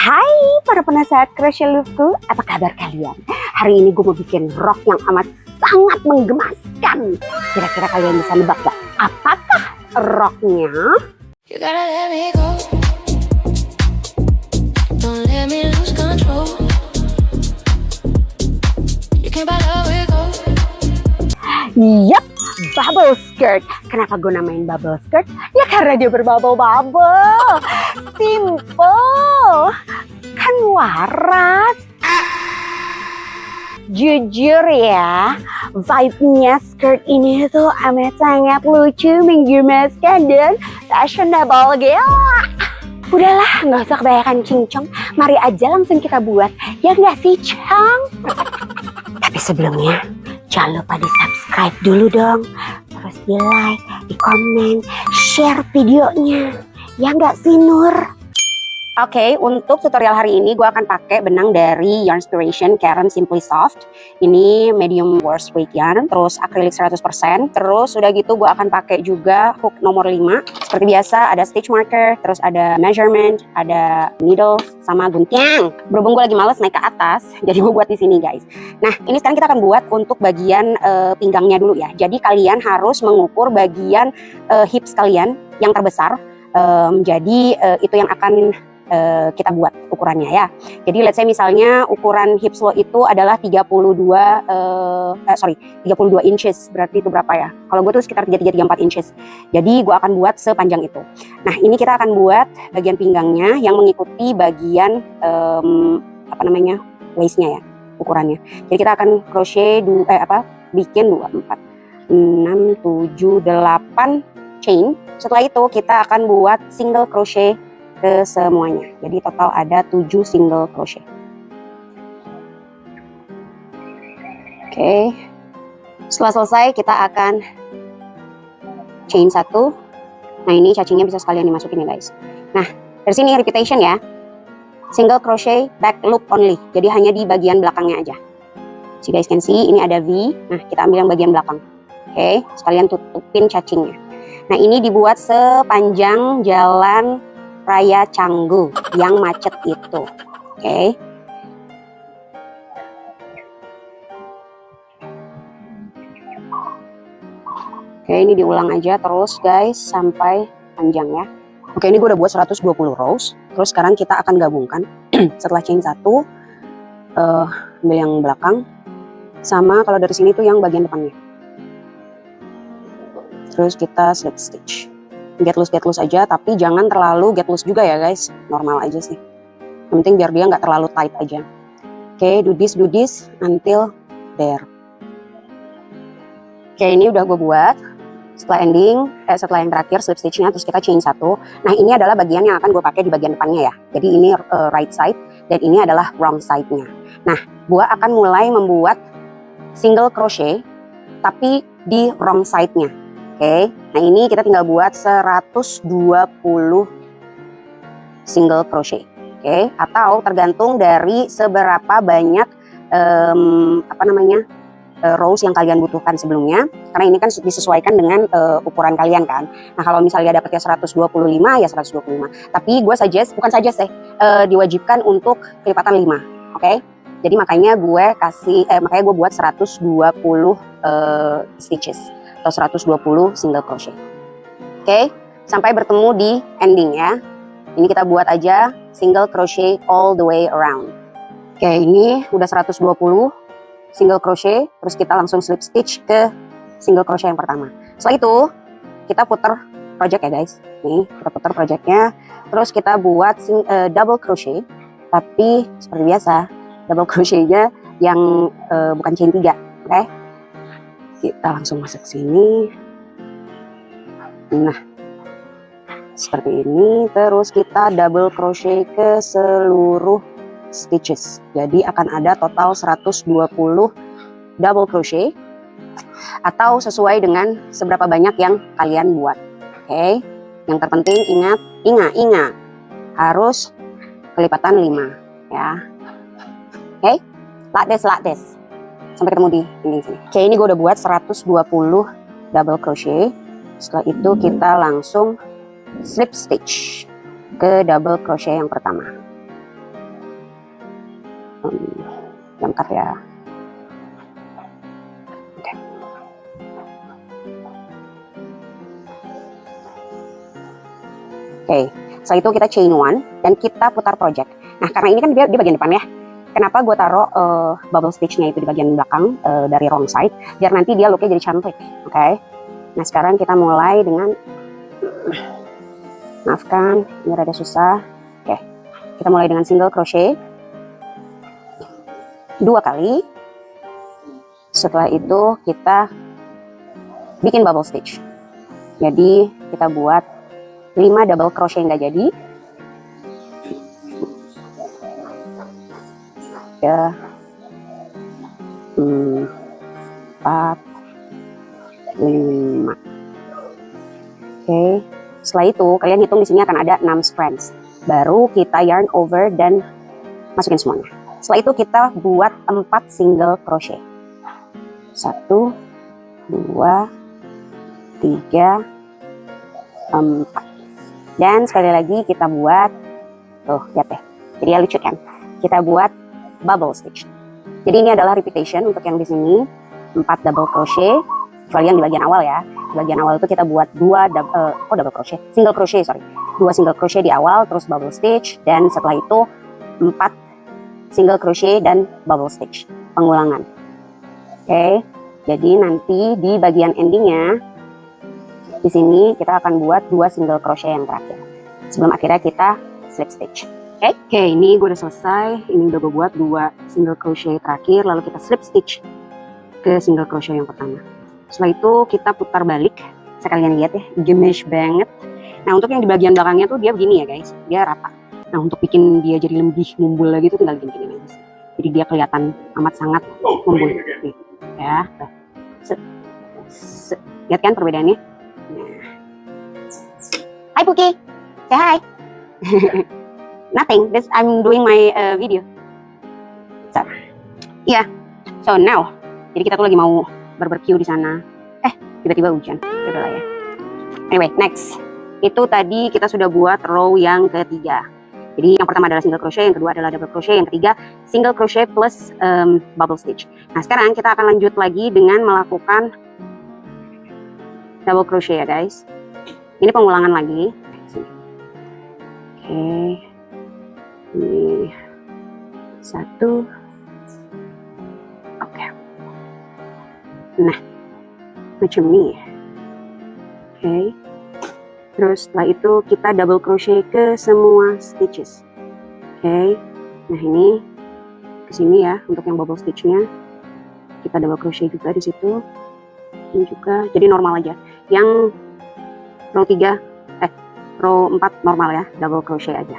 Hai para penasehat crochet loveku, apa kabar kalian? Hari ini gue mau bikin rok yang amat sangat menggemaskan. Kira-kira kalian bisa nebak gak? Apakah roknya? You gotta let me go. Don't let me lose control. You can't buy love with gold. Yup, bubble skirt. Kenapa gue namain bubble skirt? Ya karena dia berbubble-bubble. Simple, kan waras. Jujur ya, vibe-nya skirt ini tuh amat sangat lucu, menggemaskan dan fashionable gila. Udahlah, nggak usah kebanyakan cincong. Mari aja langsung kita buat, ya nggak sih, Cang? Tapi sebelumnya, jangan lupa di subscribe dulu dong. Terus di like, di komen, share videonya. Ya nggak sih, Nur? Oke, untuk tutorial hari ini gue akan pakai benang dari Yarnspiration Caron Simply Soft. Ini medium wash weight yarn, terus akrilik 100%. Terus udah gitu gue akan pakai juga hook nomor 5. Seperti biasa ada stitch marker, terus ada measurement, ada needle, sama gunting. Berhubung gue lagi males naik ke atas, jadi gue buat di sini guys. Nah, ini sekarang kita akan buat untuk bagian pinggangnya dulu ya. Jadi kalian harus mengukur bagian hips kalian yang terbesar. Jadi itu yang akan kita buat ukurannya ya. Jadi let's say misalnya ukuran hips lo itu adalah 32 inches. Berarti itu berapa ya? Kalau gue tuh sekitar 33-34 inches. Jadi gue akan buat sepanjang itu. Nah, ini kita akan buat bagian pinggangnya yang mengikuti bagian waist-nya ya, ukurannya. Jadi kita akan crochet bikin 2 4 6 7 8 chain. Setelah itu kita akan buat single crochet ke semuanya. Jadi total ada 7 single crochet. Oke. Setelah selesai kita akan chain 1. Nah, ini cacingnya bisa sekalian dimasukin ya guys. Nah, dari sini repetition ya. Single crochet back loop only. Jadi hanya di bagian belakangnya aja. So you guys can see ini ada V. Nah, kita ambil yang bagian belakang. Oke, sekalian tutupin cacingnya. Nah, ini dibuat sepanjang jalan Raya Canggu yang macet itu. Oke. Oke, ini diulang aja terus guys sampai panjang ya. Oke, ini gue udah buat 120 rows. Terus sekarang kita akan gabungkan setelah chain 1 ambil yang belakang sama kalau dari sini tuh yang bagian depannya. Terus kita slip stitch. Get loose aja, tapi jangan terlalu get loose juga ya guys, normal aja sih. Yang penting biar dia nggak terlalu tight aja. Oke, do this until there. Oke, ini udah gue buat. Setelah setelah yang terakhir slip stitchnya, terus kita chain 1. Nah, ini adalah bagian yang akan gue pakai di bagian depannya ya. Jadi ini right side dan ini adalah wrong side-nya. Nah, gue akan mulai membuat single crochet tapi di wrong side-nya. Oke, nah ini kita tinggal buat 120 single crochet. Oke, atau tergantung dari seberapa banyak rows yang kalian butuhkan sebelumnya. Karena ini kan disesuaikan dengan ukuran kalian kan. Nah, kalau misalnya dapatnya 125 ya 125. Tapi gue diwajibkan untuk kelipatan 5. Oke. Jadi makanya gue buat 120 stitches. Atau 120 single crochet. Oke, sampai bertemu di ending ya. Ini kita buat aja single crochet all the way around. Oke, ini udah 120 single crochet, terus kita langsung slip stitch ke single crochet yang pertama. Setelah itu kita putar project ya guys. Nih, kita putar projectnya, terus kita buat double crochet, tapi seperti biasa double crochetnya yang bukan chain 3, oke? Kita langsung masuk sini. Nah, seperti ini. Terus kita double crochet ke seluruh stitches. Jadi akan ada total 120 double crochet. Atau sesuai dengan seberapa banyak yang kalian buat. Oke. Yang terpenting ingat. Harus kelipatan 5. Ya. Oke. Like this. Sampai ketemu di ending sini. Oke, ini gue udah buat 120 double crochet. Setelah itu kita langsung slip stitch ke double crochet yang pertama. Lengkap ya. Oke. Oke, setelah itu kita chain one dan kita putar project. Nah, karena ini kan dia di bagian depan ya. Kenapa gue taruh bubble stitch-nya itu di bagian belakang dari wrong side, biar nanti dia look-nya jadi cantik. Oke. Nah, sekarang kita mulai dengan, maafkan, ini rada susah. Oke, kita mulai dengan single crochet 2 kali. Setelah itu kita bikin bubble stitch. Jadi kita buat 5 double crochet nggak jadi. Ya, 4, 5. Oke, setelah itu kalian hitung di sini akan ada 6 strands. Baru kita yarn over dan masukin semuanya. Setelah itu kita buat 4 single crochet. 1, 2, 3, 4. Dan sekali lagi kita buat, tuh lihat deh, jadi ya lucu kan? Kita buat bubble stitch. Jadi ini adalah repetition untuk yang di sini 4 double crochet, kecuali yang di bagian awal ya. Di bagian awal itu kita buat 2 double crochet, single crochet sorry, 2 single crochet di awal, terus bubble stitch, dan setelah itu 4 single crochet dan bubble stitch, pengulangan. Oke, jadi nanti di bagian endingnya di sini kita akan buat 2 single crochet yang terakhir sebelum akhirnya kita slip stitch. Oke, ini gue udah selesai. Ini udah gue buat 2 single crochet terakhir, lalu kita slip stitch ke single crochet yang pertama. Setelah itu kita putar balik. Sekalian lihat ya, gemes banget. Nah, untuk yang di bagian belakangnya tuh dia begini ya guys, dia rata. Nah, untuk bikin dia jadi lebih mumbul lagi tuh tinggal gini-gini aja. Jadi dia kelihatan amat sangat mumbul. Nih, ya. Lihat kan perbedaannya? Nah. Hai Puki, say hi. Nothing, this I'm doing my video. So, yeah. So now, jadi kita tuh lagi mau barbecue di sana. Tiba-tiba hujan. Udah lah ya. Anyway, next. Itu tadi kita sudah buat row yang ketiga. Jadi yang pertama adalah single crochet, yang kedua adalah double crochet, yang ketiga single crochet plus bubble stitch. Nah, sekarang kita akan lanjut lagi dengan melakukan double crochet ya guys. Ini pengulangan lagi. Oke. Ini 1. Oke. Nah, macam ini. Oke. Terus setelah itu kita double crochet ke semua stitches. Oke. Nah, ini ke sini ya untuk yang bubble stitchnya. Kita double crochet juga di situ. Ini juga. Jadi normal aja. Yang row 4 normal ya, double crochet aja.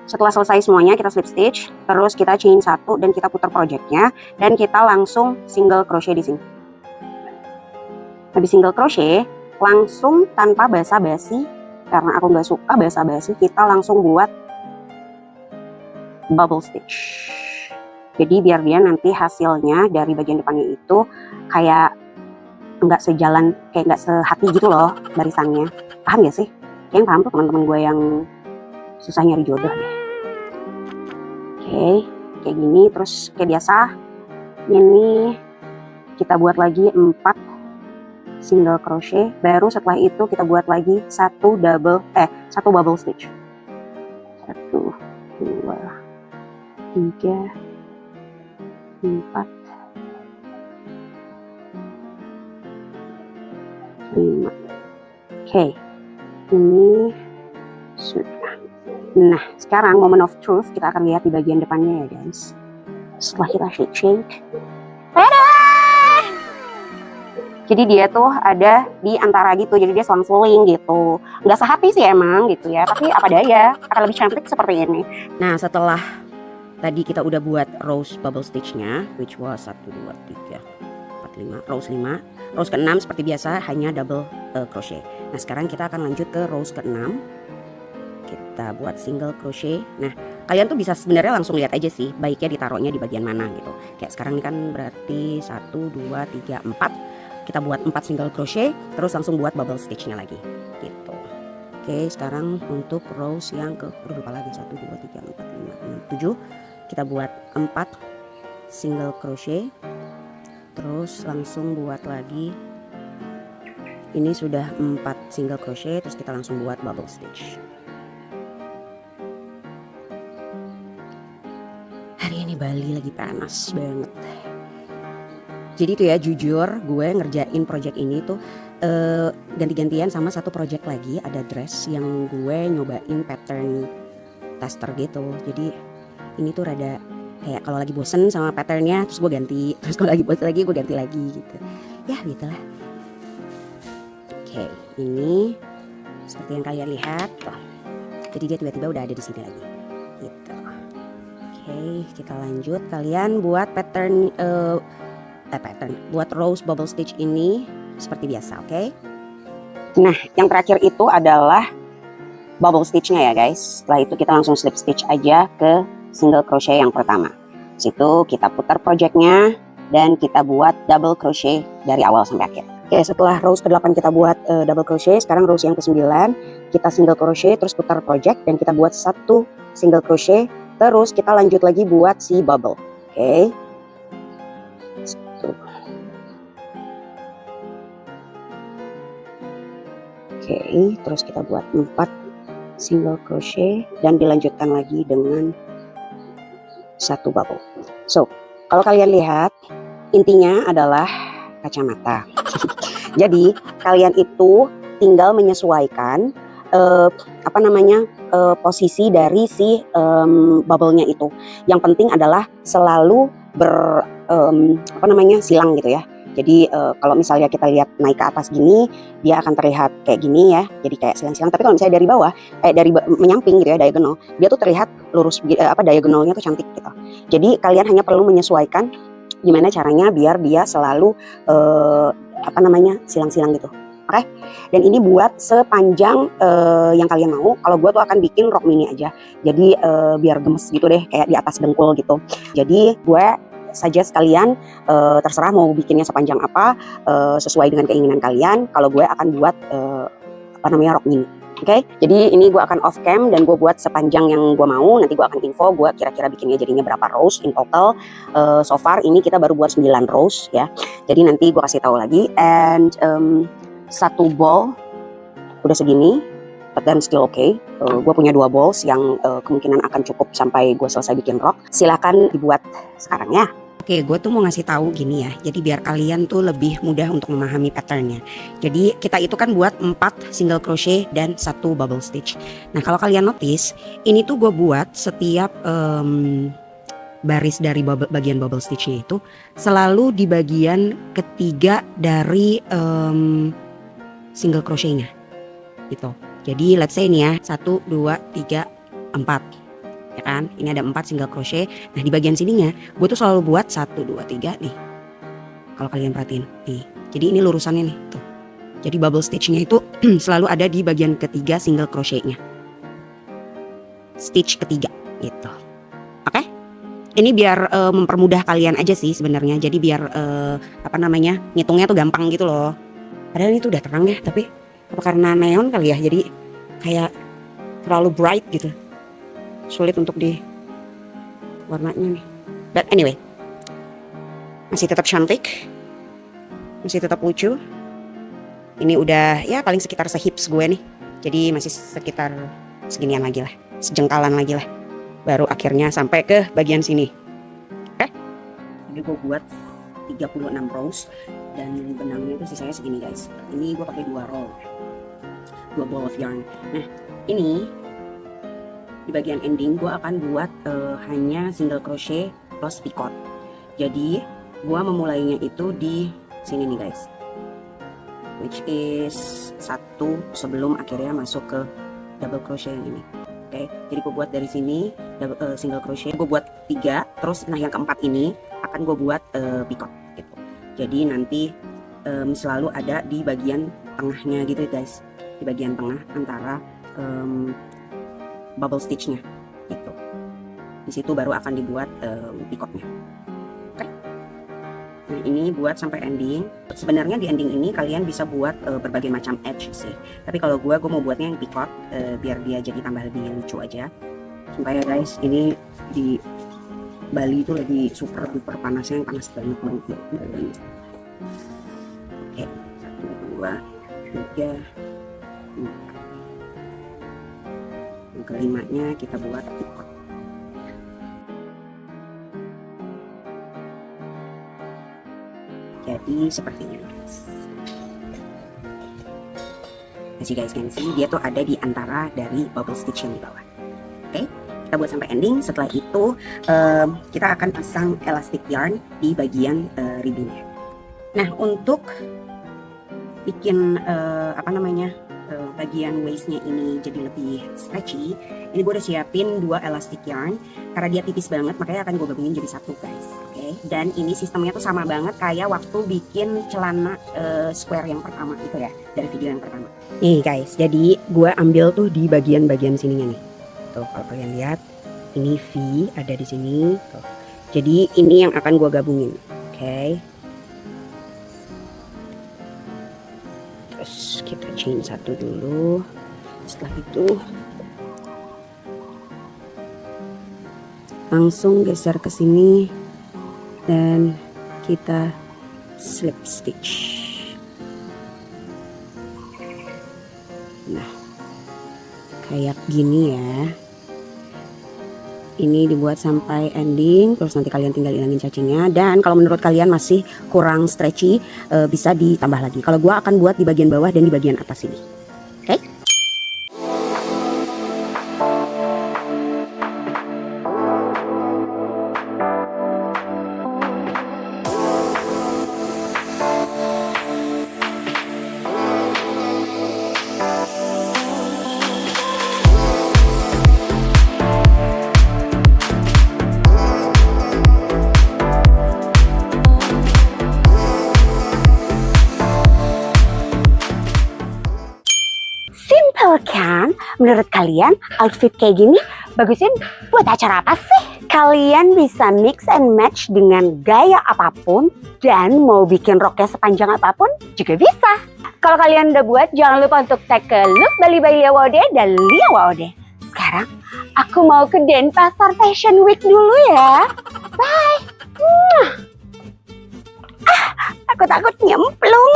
Setelah selesai semuanya kita slip stitch, terus kita chain 1 dan kita putar projectnya, dan kita langsung single crochet di sini. Habis single crochet langsung tanpa basa-basi, karena aku nggak suka basa-basi, kita langsung buat bubble stitch. Jadi biar dia nanti hasilnya dari bagian depannya itu kayak nggak sejalan, kayak nggak sehati gitu loh barisannya. Paham gak sih? Kayaknya paham tuh teman-teman gue yang susah nyari jodoh deh. Oke, kayak gini. Terus kayak biasa ini kita buat lagi 4 single crochet, baru setelah itu kita buat lagi 1 bubble stitch. 1, 2, 3, 4, 5. Oke, ini sudah. Nah, sekarang moment of truth, kita akan lihat di bagian depannya ya guys. Setelah kita shake, jadi dia tuh ada di antara gitu, jadi dia selang-seling gitu. Nggak sehati sih emang gitu ya, tapi apa daya, akan lebih cantik seperti ini. Nah, setelah tadi kita udah buat rows bubble stitchnya, which was 1, 2, 3, 4, 5, rows 5. Rows ke-6 seperti biasa hanya double crochet. Nah, sekarang kita akan lanjut ke rows ke-6. Kita buat single crochet. Nah, kalian tuh bisa sebenarnya langsung lihat aja sih, baiknya ditaruhnya di bagian mana gitu. Kayak sekarang ini kan berarti 1, 2, 3, 4. Kita buat 4 single crochet, terus langsung buat bubble stitchnya lagi gitu. Oke, sekarang untuk rows yang ke, lupa lagi, 1, 2, 3, 4, 5, 6, 7. kita buat 4 single crochet, terus langsung buat lagi. Ini sudah 4 single crochet, terus kita langsung buat bubble stitch. Hari ini Bali lagi panas banget. Jadi tuh ya, jujur gue ngerjain project ini tuh ganti-gantian sama satu project lagi, ada dress yang gue nyobain pattern tester gitu. Jadi ini tuh rada kayak kalau lagi bosen sama patternnya terus gue ganti, terus kalau lagi bosen lagi gue ganti lagi gitu. Ya gitulah. Oke, ini seperti yang kalian lihat tuh. Jadi dia tiba-tiba udah ada di sini lagi. Gitu. Oke, kita lanjut. Kalian buat pattern buat rose bubble stitch ini seperti biasa, oke? Nah, yang terakhir itu adalah bubble stitchnya ya guys. Setelah itu kita langsung slip stitch aja ke single crochet yang pertama. Situ kita putar projectnya dan kita buat double crochet dari awal sampai akhir. Oke, setelah rows ke-8 kita buat double crochet, sekarang rows yang ke-9 kita single crochet terus putar project dan kita buat 1 single crochet, terus kita lanjut lagi buat si bubble. Oke. Oke, terus kita buat 4 single crochet dan dilanjutkan lagi dengan 1 bubble. So, kalau kalian lihat, intinya adalah kacamata. Jadi, kalian itu tinggal menyesuaikan posisi dari si bubble-nya itu. Yang penting adalah selalu silang gitu ya. Jadi kalau misalnya kita lihat naik ke atas gini, dia akan terlihat kayak gini ya, jadi kayak silang-silang. Tapi kalau misalnya dari bawah, menyamping gitu ya, diagonal, dia tuh terlihat lurus, diagonalnya tuh cantik gitu. Jadi kalian hanya perlu menyesuaikan gimana caranya biar dia selalu silang-silang gitu. Oke? Dan ini buat sepanjang yang kalian mau. Kalau gue tuh akan bikin rok mini aja. Jadi biar gemes gitu deh, kayak di atas dengkul gitu. Jadi gue suggest kalian terserah mau bikinnya sepanjang apa, sesuai dengan keinginan kalian. Kalau gue akan buat rok mini. Oke, jadi ini gue akan off cam dan gue buat sepanjang yang gue mau. Nanti gue akan info gue kira-kira bikinnya jadinya berapa rows in total. So far ini kita baru buat 9 rows ya. Jadi nanti gue kasih tahu lagi. And 1 ball udah segini, but then still okay. Gue punya 2 balls yang kemungkinan akan cukup sampai gue selesai bikin rok. Silakan dibuat sekarang ya. Oke, gue tuh mau ngasih tahu gini ya. Jadi biar kalian tuh lebih mudah untuk memahami patternnya. Jadi kita itu kan buat 4 single crochet dan 1 bubble stitch. Nah kalau kalian notice, ini tuh gue buat setiap baris dari bagian bubble stitchnya itu selalu di bagian ketiga dari single crochetnya gitu. Jadi let's say ini ya 1, 2, 3, 4 ya kan, ini ada 4 single crochet. Nah di bagian sininya gue tuh selalu buat 1, 2, 3 nih. Kalau kalian perhatiin nih, jadi ini lurusannya nih tuh. Jadi bubble stitchnya itu selalu ada di bagian ketiga single crochetnya, stitch ketiga gitu. Oke? Ini biar mempermudah kalian aja sih sebenarnya. Jadi biar ngitungnya tuh gampang gitu loh. Padahal ini tuh udah terang ya, tapi apa karena neon kali ya, jadi kayak terlalu bright gitu, sulit untuk di warnanya nih. But anyway, masih tetap cantik, masih tetap lucu. Ini udah ya paling sekitar sehips gue nih, jadi masih sekitar seginian lagi lah, sejengkalan lagi lah, baru akhirnya sampai ke bagian sini. Oke, jadi gue buat 36 rows dan benangnya itu sisanya segini guys. Ini gue pakai 2 roll, 2 ball of yarn. Nah ini di bagian ending gue akan buat hanya single crochet plus picot. Jadi gue memulainya itu di sini nih guys, which is 1 sebelum akhirnya masuk ke double crochet yang ini. Oke, jadi gue buat dari sini single crochet, gue buat 3, terus nah yang keempat ini akan gue buat picot gitu. Jadi nanti selalu ada di bagian tengahnya gitu guys, di bagian tengah antara bubble stitchnya gitu. Di situ baru akan dibuat picotnya. Oke. Nah ini buat sampai ending. Sebenarnya di ending ini kalian bisa buat berbagai macam edge sih. Tapi kalau gue mau buatnya yang picot biar dia jadi tambah lebih lucu aja. Supaya guys ini di Bali itu lagi super duper panasnya, panas banget banget Bali. Oke, 1, 2, 3, 4. Yang kelimanya kita buat ikut. Jadi seperti ini guys. As you guys can see, dia tuh ada di antara dari bubble stitch yang di bawah. Oke, kita buat sampai ending. Setelah itu kita akan pasang elastic yarn di bagian ribbonnya. Nah, untuk bikin bagian waistnya ini jadi lebih stretchy, ini gue udah siapin 2 elastic yarn. Karena dia tipis banget, makanya akan gue gabungin jadi 1 guys. Oke, dan ini sistemnya tuh sama banget kayak waktu bikin celana square yang pertama gitu ya, dari video yang pertama. Nih guys, jadi gue ambil tuh di bagian-bagian sininya nih. Tuh kalau kalian lihat, ini V ada di sini. Tuh. Jadi ini yang akan gue gabungin. Oke. Terus kita chain 1 dulu. Setelah itu langsung geser ke sini dan kita slip stitch. Nah, kayak gini ya. Ini dibuat sampai ending, terus nanti kalian tinggal ilangin cacingnya. Dan kalau menurut kalian masih kurang stretchy, bisa ditambah lagi. Kalau gua akan buat di bagian bawah dan di bagian atas ini. Oke? Kan, menurut kalian outfit kayak gini bagusnya buat acara apa sih? Kalian bisa mix and match dengan gaya apapun dan mau bikin roknya sepanjang apapun juga bisa. Kalau kalian udah buat, jangan lupa untuk tag ke Look Bali by Lia Waude dan Lia Waude. Sekarang aku mau ke Denpasar Fashion Week dulu ya. Bye. Takut-takut nyemplung.